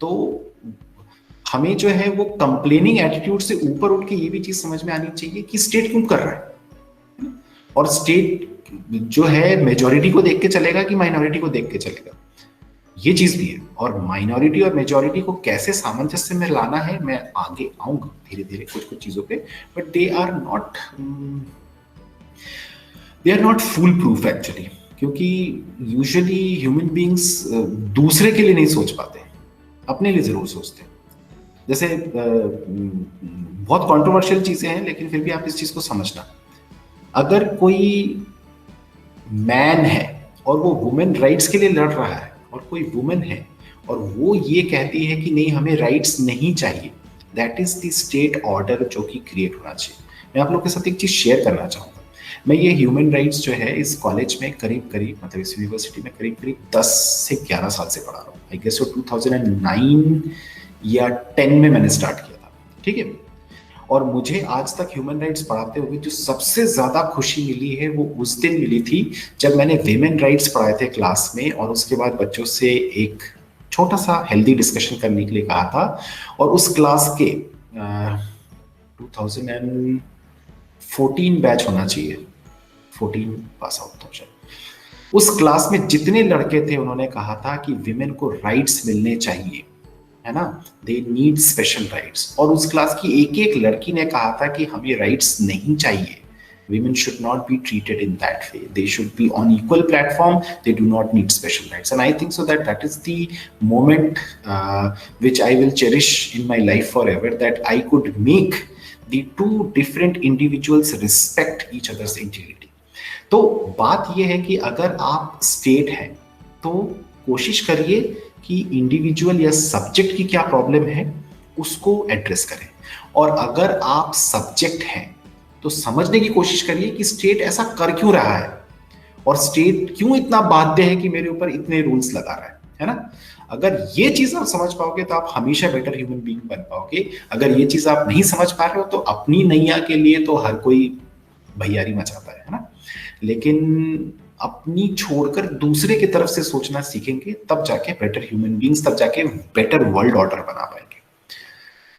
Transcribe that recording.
तो हमें जो है वो कंप्लेनिंग एटीट्यूड से ऊपर उठ के ये भी चीज समझ में आनी चाहिए कि स्टेट क्यों कर रहा है, और स्टेट जो है मेजॉरिटी को देख के चलेगा कि माइनॉरिटी को देख के चलेगा, ये चीज भी है। और माइनॉरिटी और मेजॉरिटी को कैसे सामंजस्य में लाना है मैं आगे आऊंगा धीरे धीरे कुछ कुछ चीजों पे, but they are not full proof actually, क्योंकि यूजुअली ह्यूमन बींग्स दूसरे के लिए नहीं सोच पाते, अपने लिए जरूर सोचते हैं। जैसे बहुत कंट्रोवर्शियल चीजें हैं लेकिन फिर भी आप इस चीज को समझना, अगर कोई मैन है और वो वुमेन राइट्स के लिए लड़ रहा है, और कोई वुमेन है और वो ये कहती है कि नहीं हमें राइट्स नहीं चाहिए, that is the state order जो कि क्रिएट होना चाहिए। मैं आप लोग के साथ एक चीज शेयर करना चाहूंगा। मैं ये ह्यूमन राइट्स जो है इस कॉलेज में करीब करीब मतलब इस यूनिवर्सिटी में करीब करीब 10 से 11 साल से पढ़ा रहा हूँ। आई गेस 2009 या 10 में मैंने स्टार्ट किया था, ठीक है। और मुझे आज तक ह्यूमन राइट्स पढ़ाते हुए जो सबसे ज्यादा खुशी मिली है वो उस दिन मिली थी जब मैंने विमेन राइट्स पढ़ाए थे क्लास में, और उसके बाद बच्चों से एक छोटा सा हेल्दी डिस्कशन करने के लिए कहा था। और उस क्लास के 2014 बैच होना चाहिए, 14 पास आउट था शायद। उस क्लास में जितने लड़के थे उन्होंने कहा था कि विमेन को राइट्स मिलने चाहिए, है ना, दे नीड स्पेशल राइट्स। और उस क्लास की एक एक लड़की ने कहा था कि हमें राइट्स नहीं चाहिए, women should not be treated in that way, they should be on equal platform, they do not need special rights. And I think so that is the moment which I will cherish in my life forever, that I could make the two different individuals respect each other's integrity. तो बात यह है कि अगर आप state हैं तो कोशिश करिए कि इंडिविजुअल या सब्जेक्ट की क्या प्रॉब्लम है उसको एड्रेस करें, और अगर आप सब्जेक्ट हैं तो समझने की कोशिश करिए कि स्टेट ऐसा कर क्यों रहा है, और स्टेट क्यों इतना बाध्य है कि मेरे ऊपर इतने रूल्स लगा रहा है ना। अगर ये चीज आप समझ पाओगे तो आप हमेशा बेटर ह्यूमन बीइंग बन पाओगे। अगर ये चीज आप नहीं समझ पा रहे हो तो अपनी नैया के लिए तो हर कोई भैयारी मचाता है ना, लेकिन अपनी छोड़कर दूसरे की तरफ से सोचना सीखेंगे तब जाके बेटर ह्यूमन बीइंग्स, तब जाके बेटर वर्ल्ड ऑर्डर बना पाएंगे।